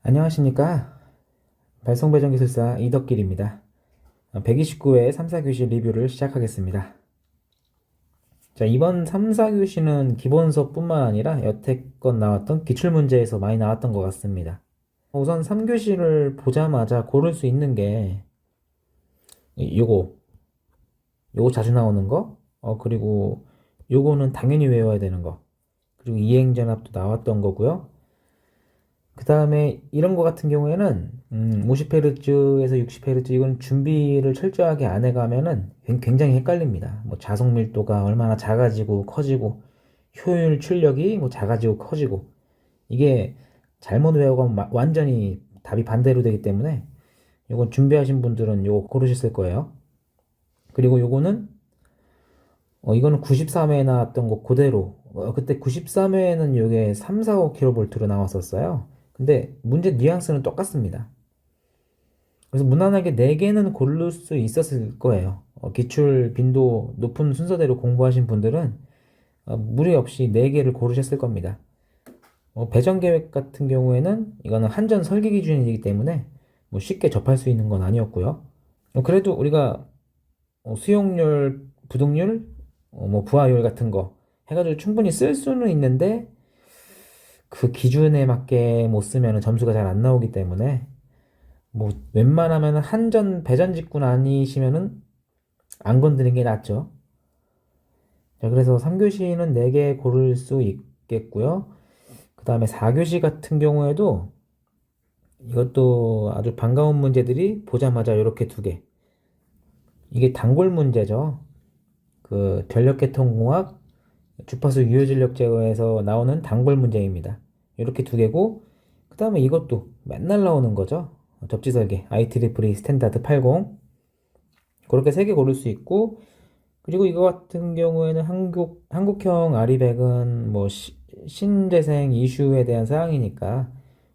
안녕하십니까. 발송배정기술사 이덕길입니다. 129회 3, 4교시 리뷰를 시작하겠습니다. 자, 이번 3, 4교시는 기본 수업뿐만 아니라 여태껏 나왔던 기출문제에서 많이 나왔던 것 같습니다. 우선 3교시를 보자마자 고를 수 있는 게 요거 자주 나오는 거, 그리고 요거는 당연히 외워야 되는 거, 그리고 이행전압도 나왔던 거고요. 그 다음에 이런 거 같은 경우에는 50Hz에서 60Hz 이건 준비를 철저하게 안 해가면은 굉장히 헷갈립니다. 뭐 자석 밀도가 얼마나 작아지고 커지고 효율 출력이 뭐 작아지고 커지고 이게 잘못 외워가면 완전히 답이 반대로 되기 때문에 이건 준비하신 분들은 요거 고르셨을 거예요. 그리고 요거는 이거는 93회에 나왔던 거 그대로 그때 93회에는 요게 3, 4, 5kV로 나왔었어요. 근데 문제 뉘앙스는 똑같습니다. 그래서 무난하게 4개는 고를 수 있었을 거예요. 기출 빈도 높은 순서대로 공부하신 분들은 무리 없이 4개를 고르셨을 겁니다. 배정 계획 같은 경우에는 이거는 한전 설계 기준이기 때문에 뭐 쉽게 접할 수 있는 건 아니었고요. 그래도 우리가 수용률, 부등률, 뭐 부하율 같은 거 해가지고 충분히 쓸 수는 있는데 그 기준에 맞게 못 쓰면 점수가 잘 안 나오기 때문에 뭐 웬만하면 한전 배전 직군 아니시면은 안 건드리는 게 낫죠. 자, 그래서 3교시는 4개 고를 수 있겠고요. 그 다음에 4교시 같은 경우에도 이것도 아주 반가운 문제들이 보자마자 이렇게 2개. 이게 단골 문제죠. 그 전력계통공학 주파수 유효진력 제어에서 나오는 단골 문제입니다. 이렇게 2개고, 그 다음에 이것도 맨날 나오는 거죠. 접지설계 IEEE 스탠다드 80 그렇게 3개 고를 수 있고, 그리고 이거 같은 경우에는 한국형 아리백은 뭐 신재생 이슈에 대한 사항이니까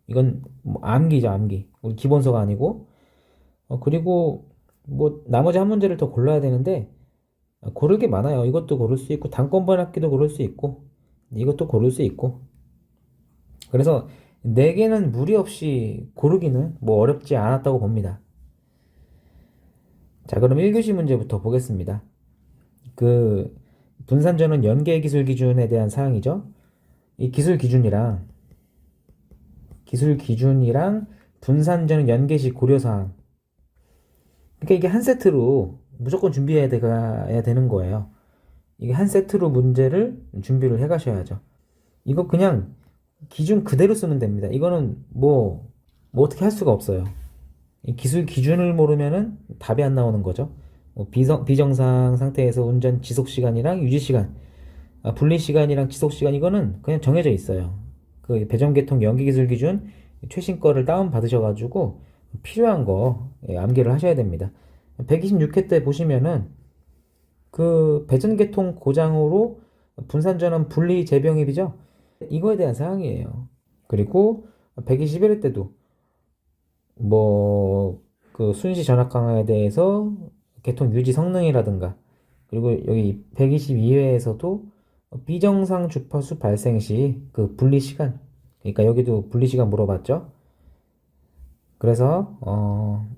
이건 뭐 암기죠, 암기. 우리 기본서가 아니고. 그리고 뭐 나머지 한 문제를 더 골라야 되는데 고를 게 많아요. 이것도 고를 수 있고 단권 번역기도 고를 수 있고 이것도 고를 수 있고. 그래서 4개는 무리 없이 고르기는 뭐 어렵지 않았다고 봅니다. 자, 그럼 1교시 문제부터 보겠습니다. 그 분산전원 연계 기술 기준에 대한 사항이죠. 이 기술 기준이랑 분산전원 연계 시 고려 사항. 그러니까 이게 한 세트로 무조건 준비해야 되는 거예요. 이게 한 세트로 문제를 준비를 해 가셔야죠. 이거 그냥 기준 그대로 쓰면 됩니다. 이거는 뭐 어떻게 할 수가 없어요. 이 기술 기준을 모르면은 답이 안 나오는 거죠. 비정상 상태에서 운전 지속 시간이랑 유지 시간, 분리 시간이랑 지속 시간 이거는 그냥 정해져 있어요. 그 배정계통 연기기술 기준 최신 거를 다운 받으셔가지고 필요한 거 암기를 하셔야 됩니다. 126회 때 보시면은 그 배전계통 고장으로 분산전원 분리 재병입이죠. 이거에 대한 사항이에요. 그리고 121회 때도 뭐 그 순시 전압 강화에 대해서 계통 유지 성능이라든가, 그리고 여기 122회에서도 비정상 주파수 발생 시 그 분리 시간, 그러니까 여기도 분리 시간 물어봤죠. 그래서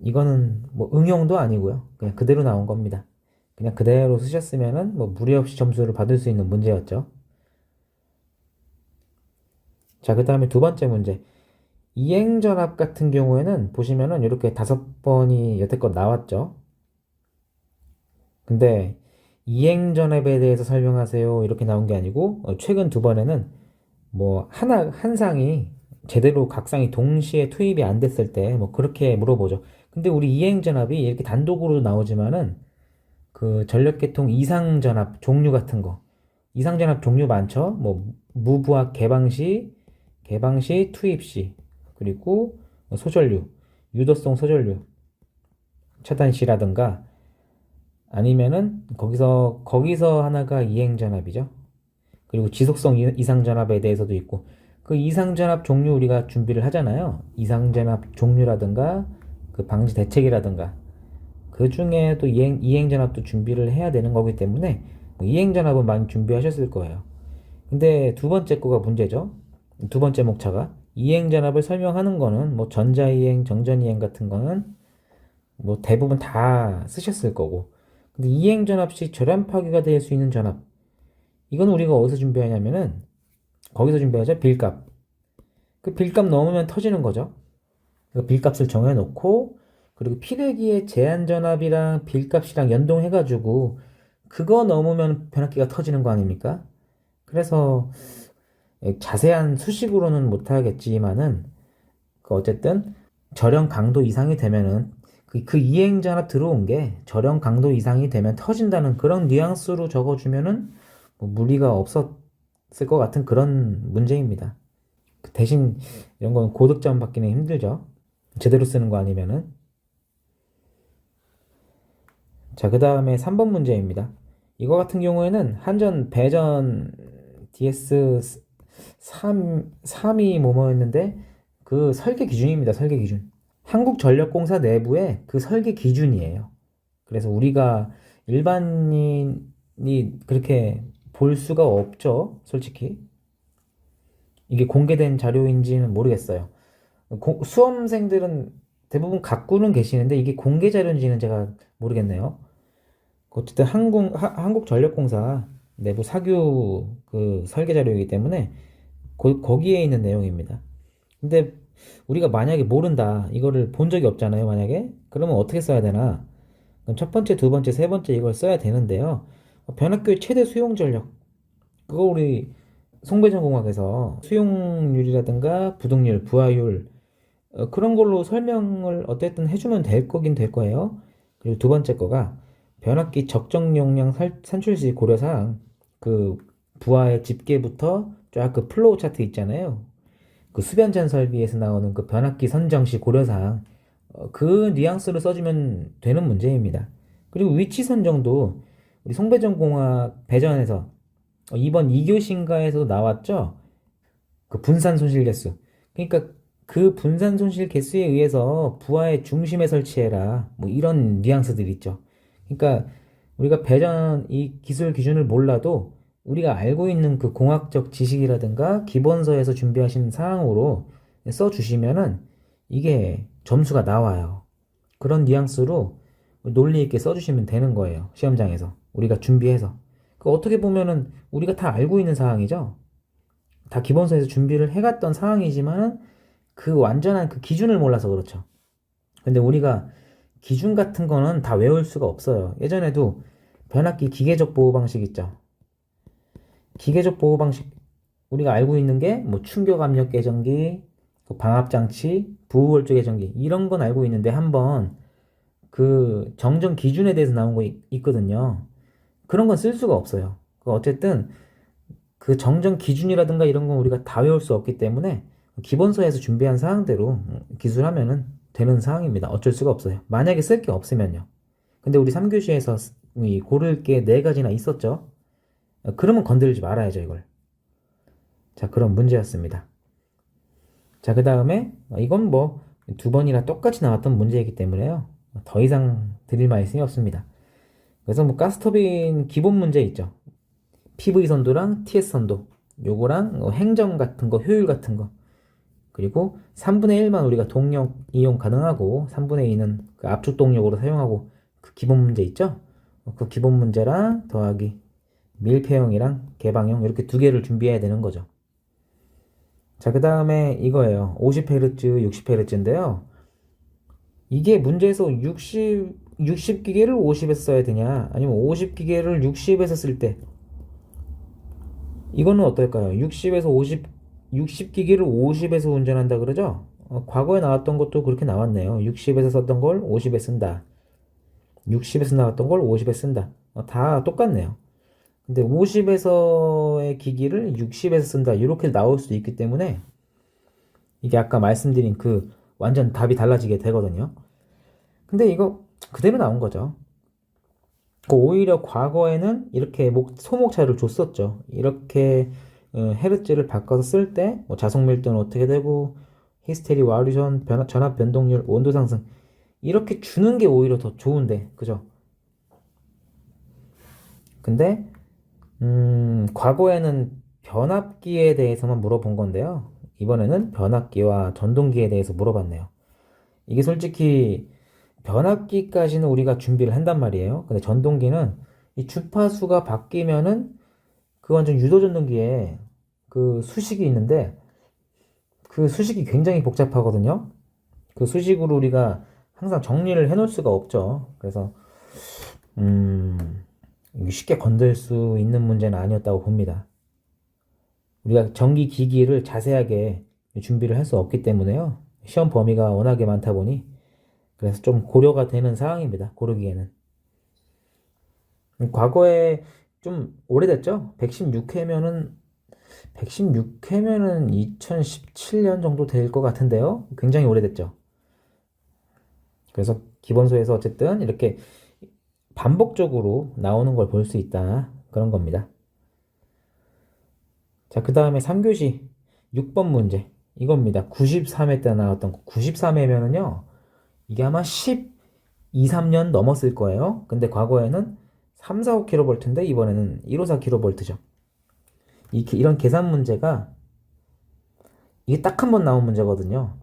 이거는 뭐 응용도 아니고요. 그냥 그대로 나온 겁니다. 그냥 그대로 쓰셨으면은 뭐 무리 없이 점수를 받을 수 있는 문제였죠. 자, 그 다음에 2번째 문제. 이행전압 같은 경우에는 보시면은 이렇게 5번이 여태껏 나왔죠. 근데 이행전압에 대해서 설명하세요 이렇게 나온 게 아니고 최근 2번에는 뭐 한 상이 제대로 각 상이 동시에 투입이 안 됐을 때 뭐 그렇게 물어보죠. 근데 우리 이행전압이 이렇게 단독으로 나오지만은 그 전력계통 이상전압 종류 같은 거, 이상전압 종류 많죠. 뭐 무부하 개방 시 투입 시, 그리고 소전류, 유도성 소전류 차단 시라든가, 아니면은 거기서 하나가 이행전압이죠. 그리고 지속성 이상전압에 대해서도 있고, 그 이상전압 종류 우리가 준비를 하잖아요. 이상전압 종류라든가 그 방지 대책이라든가, 그 중에 또 이행전압도 준비를 해야 되는 거기 때문에 이행전압은 많이 준비하셨을 거예요. 근데 2번째 거가 문제죠. 2번째 목차가 이행 전압을 설명하는 거는 뭐 전자이행, 정전이행 같은 거는 뭐 대부분 다 쓰셨을 거고. 근데 이행 전압 시 절연 파괴가 될 수 있는 전압. 이건 우리가 어디서 준비하냐면은 거기서 준비하죠. 빌값. 그 빌값 넘으면 터지는 거죠. 그 빌값을 정해놓고 그리고 피레기의 제한 전압이랑 빌값이랑 연동해가지고 그거 넘으면 변압기가 터지는 거 아닙니까? 그래서 자세한 수식으로는 못하겠지만은 그 어쨌든 절연 강도 이상이 되면은 그 이행 전압 들어온 게 절연 강도 이상이 되면 터진다는 그런 뉘앙스로 적어주면은 뭐 무리가 없었을 것 같은 그런 문제입니다. 대신 이런 건 고득점 받기는 힘들죠. 제대로 쓰는 거 아니면은. 자, 그 다음에 3번 문제입니다. 이거 같은 경우에는 한전 배전 DS 3이 뭐뭐였는데 그 설계 기준입니다. 설계 기준. 한국전력공사 내부의 그 설계 기준이에요. 그래서 우리가 일반인이 그렇게 볼 수가 없죠. 솔직히. 이게 공개된 자료인지는 모르겠어요. 수험생들은 대부분 갖고는 계시는데 이게 공개 자료인지는 제가 모르겠네요. 어쨌든 한국전력공사 내부 사규 그 설계 자료이기 때문에 거기에 있는 내용입니다. 근데 우리가 만약에 모른다, 이거를 본 적이 없잖아요, 만약에. 그러면 어떻게 써야 되나? 그럼 첫 번째, 두 번째, 세 번째 이걸 써야 되는데요. 변압기의 최대 수용 전력. 그거 우리 송배전공학에서 수용률이라든가 부동률, 부하율 그런 걸로 설명을 어쨌든 해주면 될 거긴 될 거예요. 그리고 두 번째 거가 변압기 적정 용량 산출 시 고려사항 그 부하의 집계부터 쫙 그 플로우 차트 있잖아요. 그 수변전 설비에서 나오는 그 변압기 선정 시 고려사항 그 뉘앙스를 써주면 되는 문제입니다. 그리고 위치 선정도 우리 송배전공학 배전에서 이번 2교시인가에서도 나왔죠. 그 분산 손실 개수. 그러니까 그 분산 손실 개수에 의해서 부하의 중심에 설치해라. 뭐 이런 뉘앙스들 있죠. 그러니까 우리가 배전 이 기술 기준을 몰라도 우리가 알고 있는 그 공학적 지식이라든가 기본서에서 준비하신 사항으로 써주시면은 이게 점수가 나와요. 그런 뉘앙스로 논리 있게 써주시면 되는 거예요. 시험장에서. 우리가 준비해서. 그 어떻게 보면은 우리가 다 알고 있는 사항이죠. 다 기본서에서 준비를 해갔던 사항이지만은 그 완전한 그 기준을 몰라서 그렇죠. 근데 우리가 기준 같은 거는 다 외울 수가 없어요. 예전에도 변압기 기계적 보호 방식 있죠. 기계적 보호 방식 우리가 알고 있는 게 뭐 충격 압력 계정기, 방압 장치, 부호월조 계정기 이런 건 알고 있는데 한번 그 정정 기준에 대해서 나온 거 있거든요. 그런 건 쓸 수가 없어요. 어쨌든 그 정정 기준이라든가 이런 건 우리가 다 외울 수 없기 때문에 기본서에서 준비한 사항대로 기술하면은 되는 사항입니다. 어쩔 수가 없어요. 만약에 쓸 게 없으면요. 근데 우리 3교시에서 고를 게 4가지나 있었죠. 그러면 건들지 말아야죠, 이걸. 자, 그런 문제였습니다. 자, 그 다음에 이건 뭐 두 번이나 똑같이 나왔던 문제이기 때문에요. 더 이상 드릴 말씀이 없습니다. 그래서 뭐 가스터빈 기본 문제 있죠. PV 선도랑 TS 선도. 요거랑 행정 같은 거, 효율 같은 거. 그리고 3분의 1만 우리가 동력 이용 가능하고 3분의 2는 그 압축 동력으로 사용하고 그 기본 문제 있죠? 그 기본 문제랑 더하기 밀폐형이랑 개방형 이렇게 두 개를 준비해야 되는 거죠. 자, 그 다음에 이거예요. 50Hz, 60Hz인데요. 이게 문제에서 60기계를 50에서 써야 되냐 아니면 50기계를 60에서 쓸 때 이거는 어떨까요? 60기계를 50에서 운전한다 그러죠? 과거에 나왔던 것도 그렇게 나왔네요. 60에서 썼던 걸 50에 쓴다. 60에서 나왔던 걸 50에 쓴다. 다 똑같네요. 근데 50에서의 기기를 60에서 쓴다. 이렇게 나올 수도 있기 때문에 이게 아까 말씀드린 그 완전 답이 달라지게 되거든요. 근데 이거 그대로 나온 거죠. 오히려 과거에는 이렇게 소목차를 줬었죠. 이렇게 헤르츠를 바꿔서 쓸 때 자석 밀도는 어떻게 되고 히스테리 와류전 전압 변동률 온도 상승 이렇게 주는 게 오히려 더 좋은데 그죠? 근데 과거에는 변압기에 대해서만 물어본 건데요. 이번에는 변압기와 전동기에 대해서 물어봤네요. 이게 솔직히 변압기까지는 우리가 준비를 한단 말이에요. 근데 전동기는 이 주파수가 바뀌면은 그 완전 유도 전동기에 그 수식이 있는데 그 수식이 굉장히 복잡하거든요. 그 수식으로 우리가 항상 정리를 해놓을 수가 없죠. 그래서 이게 쉽게 건들 수 있는 문제는 아니었다고 봅니다. 우리가 전기 기기를 자세하게 준비를 할 수 없기 때문에요. 시험 범위가 워낙에 많다 보니 그래서 좀 고려가 되는 사항입니다. 고르기에는. 과거에 좀 오래됐죠? 116회면은 2017년 정도 될 것 같은데요. 굉장히 오래됐죠. 그래서 기본소에서 어쨌든 이렇게 반복적으로 나오는 걸 볼 수 있다. 그런 겁니다. 자, 그 다음에 3교시 6번 문제. 이겁니다. 93회 때 나왔던 거. 93회면은요, 이게 아마 12, 3년 넘었을 거예요. 근데 과거에는 3, 4, 5kV인데 이번에는 154kV죠. 이런 계산 문제가 이게 딱 한 번 나온 문제거든요.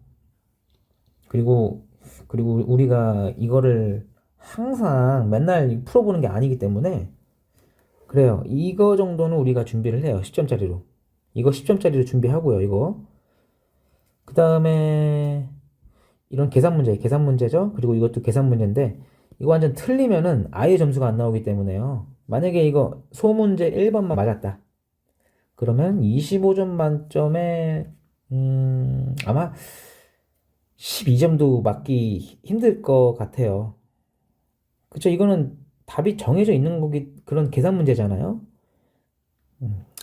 그리고 우리가 이거를 항상 맨날 풀어보는 게 아니기 때문에 그래요. 이거 정도는 우리가 준비를 해요. 10점짜리로. 이거 10점짜리로 준비하고요. 이거. 그 다음에 이런 계산 문제죠. 그리고 이것도 계산 문제인데 이거 완전 틀리면은 아예 점수가 안 나오기 때문에요. 만약에 이거 소문제 1번만 맞았다. 그러면 25점 만점에 아마 12점도 맞기 힘들 것 같아요. 그쵸? 이거는 답이 정해져 있는 거기 그런 계산 문제잖아요.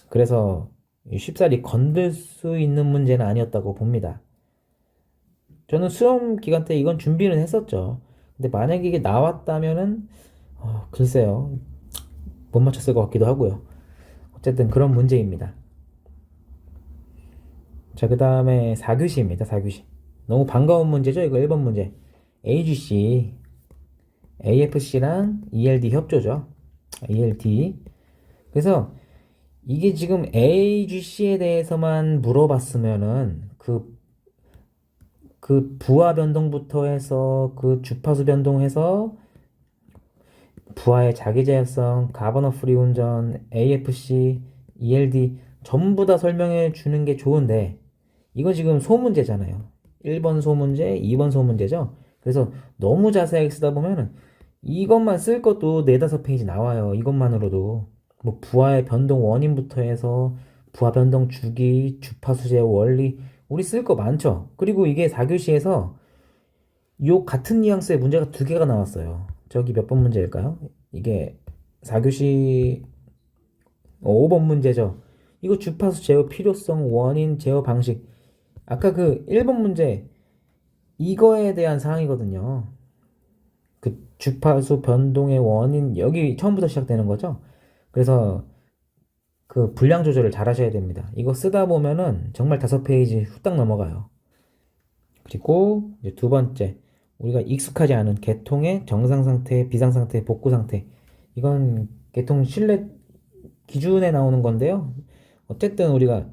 그래서 쉽사리 건들 수 있는 문제는 아니었다고 봅니다. 저는 수험 기간 때 이건 준비는 했었죠. 근데 만약에 이게 나왔다면은 글쎄요. 못 맞췄을 것 같기도 하고요. 어쨌든 그런 문제입니다. 자, 그 다음에 4교시입니다. 4교시. 너무 반가운 문제죠? 이거 1번 문제. AGC, AFC랑 ELD 협조죠. ELD. 그래서 이게 지금 AGC에 대해서만 물어봤으면은 그 부하 변동부터 해서 그 주파수 변동해서 부하의 자기제어성, 가버너 프리 운전, AFC, ELD 전부 다 설명해 주는 게 좋은데 이거 지금 소문제잖아요. 1번 소문제, 2번 소문제죠. 그래서 너무 자세하게 쓰다 보면은 이것만 쓸 것도 4, 5페이지 나와요. 이것만으로도. 뭐 부하의 변동 원인부터 해서 부하 변동 주기, 주파수 제어 원리 우리 쓸 거 많죠. 그리고 이게 4교시에서 요 같은 뉘앙스의 문제가 2개가 나왔어요. 저기 몇 번 문제일까요? 이게 4교시 5번 문제죠. 이거 주파수 제어 필요성, 원인, 제어 방식. 아까 그 1번 문제 이거에 대한 사항이거든요. 그 주파수 변동의 원인 여기 처음부터 시작되는 거죠. 그래서 그 분량 조절을 잘 하셔야 됩니다. 이거 쓰다 보면은 정말 5페이지 후딱 넘어가요. 그리고 이제 두 번째 우리가 익숙하지 않은 계통의 정상 상태, 비상 상태, 복구 상태. 이건 계통 신뢰 기준에 나오는 건데요. 어쨌든 우리가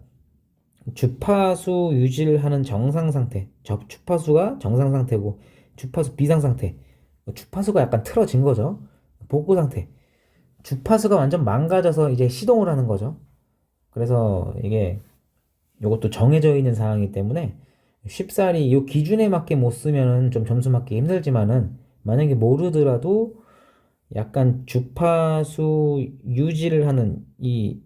주파수 유지를 하는 정상 상태, 주파수가 정상 상태고 주파수 비상 상태, 주파수가 약간 틀어진 거죠. 복구 상태, 주파수가 완전 망가져서 이제 시동을 하는 거죠. 그래서 이게 이것도 정해져 있는 상황이기 때문에 쉽사리 이 기준에 맞게 못 쓰면은 좀 점수 맞기 힘들지만은 만약에 모르더라도 약간 주파수 유지를 하는 이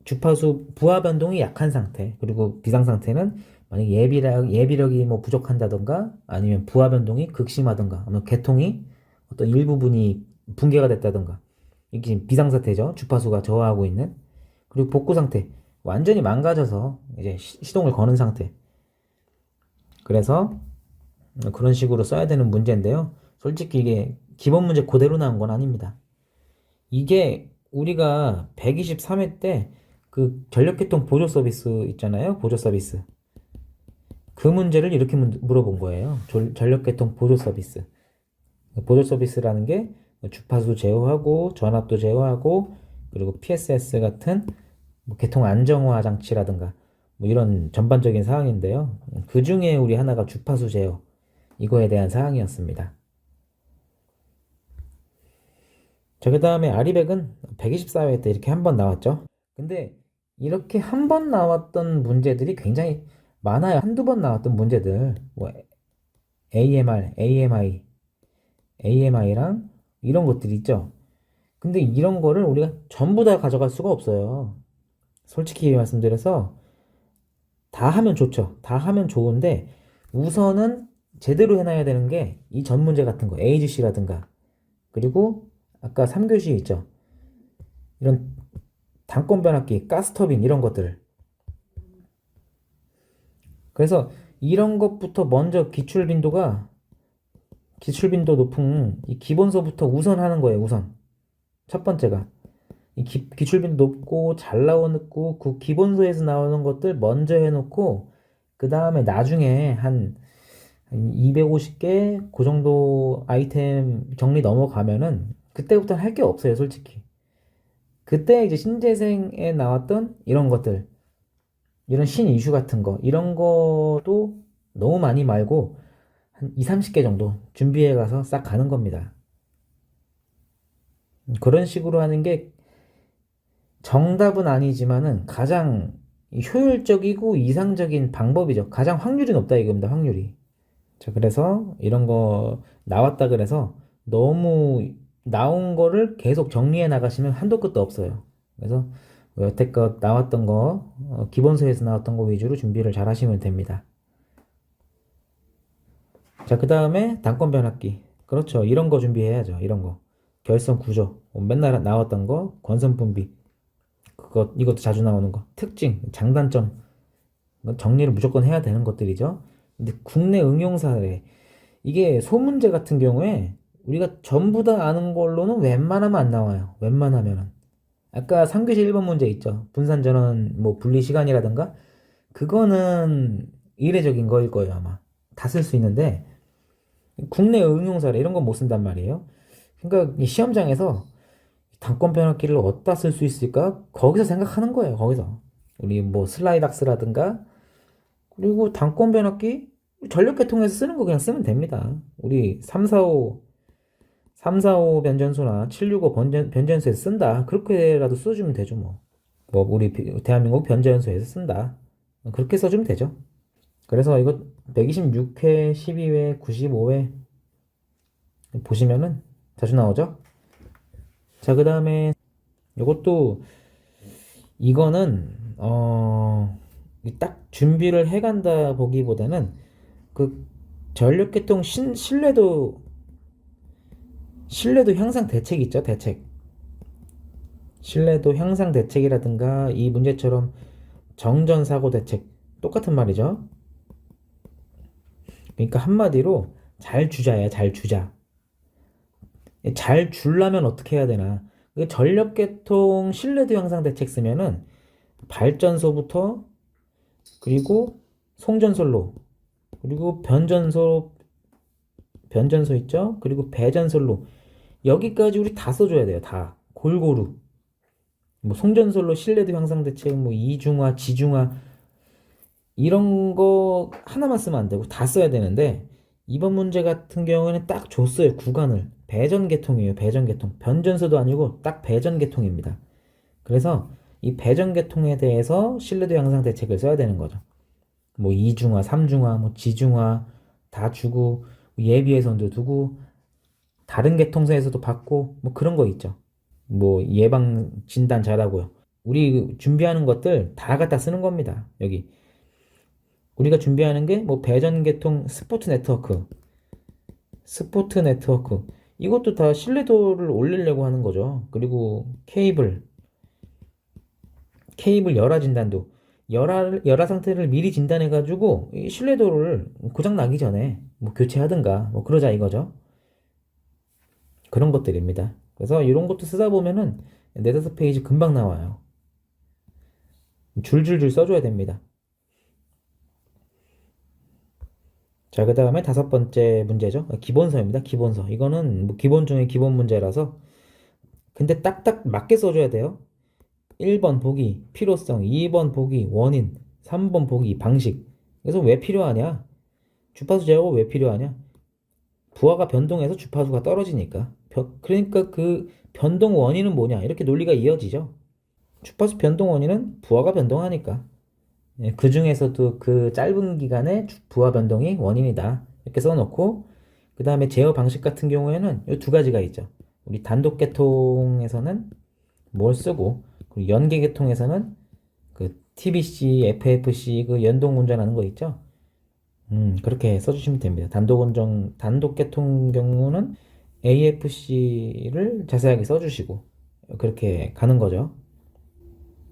주파수 부하 변동이 약한 상태 그리고 비상 상태는 만약 예비력이 뭐 부족한다던가 아니면 부하 변동이 극심하던가 아니면 계통이 어떤 일부분이 붕괴가 됐다던가 이게 비상 상태죠. 주파수가 저하하고 있는 그리고 복구 상태 완전히 망가져서 이제 시동을 거는 상태. 그래서 그런 식으로 써야 되는 문제인데요. 솔직히 이게 기본 문제 그대로 나온 건 아닙니다. 이게 우리가 123회 때 그 전력계통 보조 서비스 있잖아요. 보조 서비스. 그 문제를 이렇게 물어본 거예요. 전력계통 보조 서비스. 보조 서비스라는 게 주파수 제어하고 전압도 제어하고 그리고 PSS 같은 뭐 계통 안정화 장치라든가 뭐 이런 전반적인 사항인데요. 그 중에 우리 하나가 주파수 제어, 이거에 대한 사항이었습니다. 자, 그 다음에 아리백은 124회 때 이렇게 한 번 나왔죠. 근데 이렇게 한 번 나왔던 문제들이 굉장히 많아요. 한두 번 나왔던 문제들. 뭐 AMR, AMI랑 이런 것들이 있죠. 근데 이런 거를 우리가 전부 다 가져갈 수가 없어요. 솔직히 말씀드려서 다 하면 좋죠. 다 하면 좋은데 우선은 제대로 해놔야 되는 게 이 전 문제 같은 거, AGC라든가 그리고 아까 3교시 있죠. 이런 단권 변압기, 가스터빈 이런 것들. 그래서 이런 것부터 먼저 기출빈도 높은 이 기본서부터 우선 하는 거예요. 우선 첫 번째가 이 기출빈도 높고 잘 나오고 그 기본서에서 나오는 것들 먼저 해놓고 그 다음에 나중에 한 250개 그 정도 아이템 정리 넘어가면은 그때부터는 할 게 없어요, 솔직히. 그때 이제 신재생에 나왔던 이런 것들, 이런 신 이슈 같은 거, 이런 것도 너무 많이 말고 한 2, 30개 정도 준비해 가서 싹 가는 겁니다. 그런 식으로 하는 게 정답은 아니지만은 가장 효율적이고 이상적인 방법이죠. 가장 확률이 높다 이겁니다, 확률이. 자, 그래서 이런 거 나왔다 그래서 너무 나온 거를 계속 정리해 나가시면 한도 끝도 없어요. 그래서 여태껏 나왔던 거, 기본서에서 나왔던 거 위주로 준비를 잘 하시면 됩니다. 자, 그 다음에 단권 변압기. 그렇죠. 이런 거 준비해야죠. 이런 거. 결선 구조. 맨날 나왔던 거, 권선 분비. 이것도 자주 나오는 거. 특징, 장단점. 정리를 무조건 해야 되는 것들이죠. 근데 국내 응용 사례. 이게 소문제 같은 경우에 우리가 전부 다 아는 걸로는 웬만하면 안 나와요. 웬만하면은. 아까 3교시 1번 문제 있죠. 분산전원 뭐 분리 시간이라든가 그거는 이례적인 거일 거예요, 아마. 다 쓸 수 있는데 국내 응용 사례 이런 건 못 쓴단 말이에요. 그러니까 이 시험장에서 단권 변압기를 어디다 쓸 수 있을까? 거기서 생각하는 거예요, 거기서. 우리 뭐 슬라이닥스라든가 그리고 단권 변압기 전력계통에서 쓰는 거 그냥 쓰면 됩니다. 우리 345 변전소나 765 변전소에서 쓴다. 그렇게라도 써주면 되죠, 뭐. 뭐, 우리 대한민국 변전소에서 쓴다. 그렇게 써주면 되죠. 그래서 이거 126회, 12회, 95회 보시면은 자주 나오죠? 자, 그 다음에 이것도 이거는, 딱 준비를 해간다 보기보다는 그 전력계통 신뢰도 향상 대책 있죠, 대책. 신뢰도 향상 대책이라든가 이 문제처럼 정전사고 대책 똑같은 말이죠. 그러니까 한마디로 잘 주자야, 잘 주자. 잘 주려면 어떻게 해야 되나? 전력계통 신뢰도 향상 대책 쓰면은 발전소부터 그리고 송전솔로 그리고 변전소 있죠? 그리고 배전솔로 여기까지 우리 다 써줘야 돼요. 다 골고루. 뭐 송전솔로 신뢰도 향상 대책, 뭐 이중화, 지중화 이런 거 하나만 쓰면 안 되고 다 써야 되는데 이번 문제 같은 경우에는 딱 줬어요. 구간을. 배전계통이에요. 배전계통. 변전소도 아니고 딱 배전계통입니다. 그래서 이 배전계통에 대해서 신뢰도 향상 대책을 써야 되는 거죠. 뭐 이중화, 삼중화, 뭐 지중화 다 주고 예비예선도 두고 다른 계통사에서도 받고 뭐 그런 거 있죠. 뭐 예방 진단 잘하고요. 우리 준비하는 것들 다 갖다 쓰는 겁니다. 여기 우리가 준비하는 게 뭐 배전계통 스포트 네트워크 이것도 다 신뢰도를 올리려고 하는 거죠. 그리고 케이블 열화 진단도 열화 상태를 미리 진단해 가지고 신뢰도를 고장 나기 전에 뭐 교체하든가 뭐 그러자 이거죠. 그런 것들입니다. 그래서 이런 것도 쓰다 보면은 네다섯 페이지 금방 나와요. 줄줄줄 써줘야 됩니다. 자, 그 다음에 다섯 번째 문제죠. 기본서입니다. 기본서. 이거는 뭐 기본 중에 기본 문제라서 근데 딱딱 맞게 써줘야 돼요. 1번 보기 필요성, 2번 보기 원인, 3번 보기 방식. 그래서 왜 필요하냐? 주파수 제어가 왜 필요하냐? 부하가 변동해서 주파수가 떨어지니까. 그러니까 그 변동 원인은 뭐냐? 이렇게 논리가 이어지죠. 주파수 변동 원인은 부하가 변동하니까. 예, 그 중에서도 그 짧은 기간에 부하 변동이 원인이다. 이렇게 써놓고, 그 다음에 제어 방식 같은 경우에는 이 두 가지가 있죠. 우리 단독 계통에서는 뭘 쓰고, 그리고 연계 계통에서는 그 TBC, FFC 그 연동 운전하는 거 있죠. 그렇게 써주시면 됩니다. 단독 계통 경우는 AFC를 자세하게 써주시고, 그렇게 가는 거죠.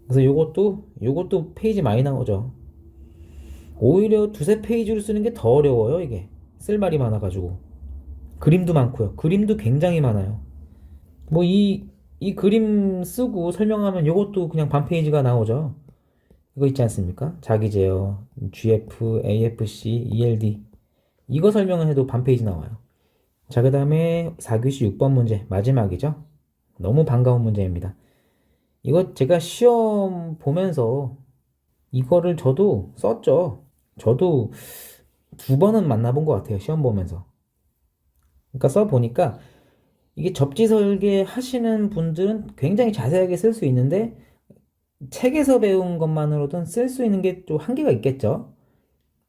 그래서 요것도 페이지 많이 나오죠. 오히려 두세 페이지로 쓰는 게 더 어려워요, 이게. 쓸 말이 많아가지고. 그림도 많고요. 그림도 굉장히 많아요. 뭐 이 그림 쓰고 설명하면 요것도 그냥 반 페이지가 나오죠. 이거 있지 않습니까? 자기 제어, GF, AFC, ELD. 이거 설명을 해도 반 페이지 나와요. 자, 그 다음에 4교시 6번 문제. 마지막이죠. 너무 반가운 문제입니다. 이거 제가 시험 보면서 이거를 저도 썼죠. 저도 두 번은 만나본 것 같아요. 시험 보면서. 그러니까 써보니까 이게 접지 설계 하시는 분들은 굉장히 자세하게 쓸 수 있는데 책에서 배운 것만으로든 쓸 수 있는 게 또 한계가 있겠죠.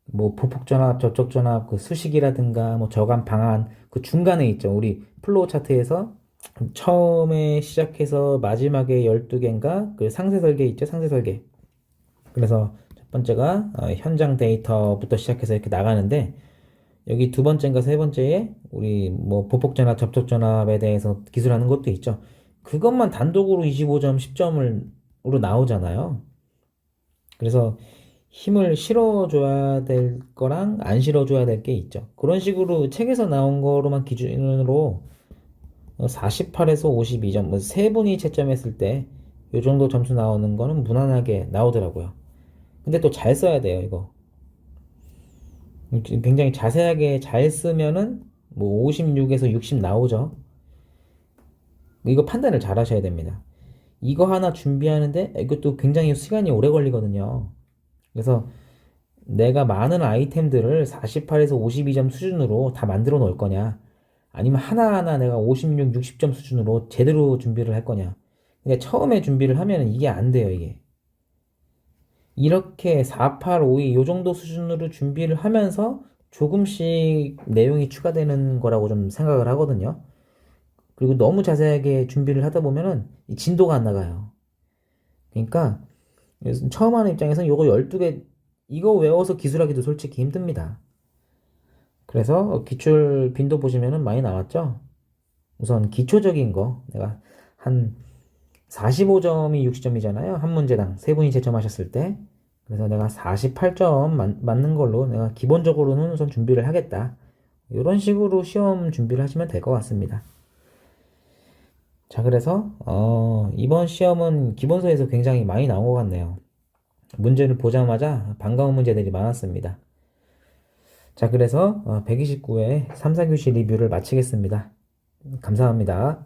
뭐 보폭전압, 접촉전압, 그 수식이라든가 뭐 저감 방안 그 중간에 있죠. 우리 플로우 차트에서 처음에 시작해서 마지막에 12개인가 그 상세 설계 있죠. 상세 설계. 그래서 첫 번째가 현장 데이터부터 시작해서 이렇게 나가는데 여기 두 번째인가 세 번째에 우리 뭐 보폭전압, 접촉전압에 대해서 기술하는 것도 있죠. 그것만 단독으로 25점, 10점으로 나오잖아요. 그래서 힘을 실어줘야 될 거랑 안 실어줘야 될 게 있죠. 그런 식으로 책에서 나온 거로만 기준으로 48에서 52점, 뭐 세 분이 채점했을 때 이 정도 점수 나오는 거는 무난하게 나오더라고요. 근데 또 잘 써야 돼요, 이거. 굉장히 자세하게 잘 쓰면은 뭐 56에서 60 나오죠. 이거 판단을 잘 하셔야 됩니다. 이거 하나 준비하는데 이것도 굉장히 시간이 오래 걸리거든요. 그래서 내가 많은 아이템들을 48에서 52점 수준으로 다 만들어 놓을 거냐, 아니면 하나하나 내가 56, 60점 수준으로 제대로 준비를 할 거냐. 근데 처음에 준비를 하면 이게 안 돼요, 이게. 이렇게 4, 8, 5, 2 요 정도 수준으로 준비를 하면서 조금씩 내용이 추가되는 거라고 좀 생각을 하거든요. 그리고 너무 자세하게 준비를 하다 보면은 이 진도가 안 나가요. 그러니까 처음 하는 입장에서는 요거 12개 이거 외워서 기술하기도 솔직히 힘듭니다. 그래서 기출 빈도 보시면은 많이 나왔죠? 우선 기초적인 거 내가 한 45점이 60점이잖아요. 한 문제당 세 분이 채점하셨을 때. 그래서 내가 48점 맞는 걸로 내가 기본적으로는 우선 준비를 하겠다. 이런 식으로 시험 준비를 하시면 될 것 같습니다. 자, 그래서 이번 시험은 기본서에서 굉장히 많이 나온 것 같네요. 문제를 보자마자 반가운 문제들이 많았습니다. 자, 그래서 129회 3, 4교시 리뷰를 마치겠습니다. 감사합니다.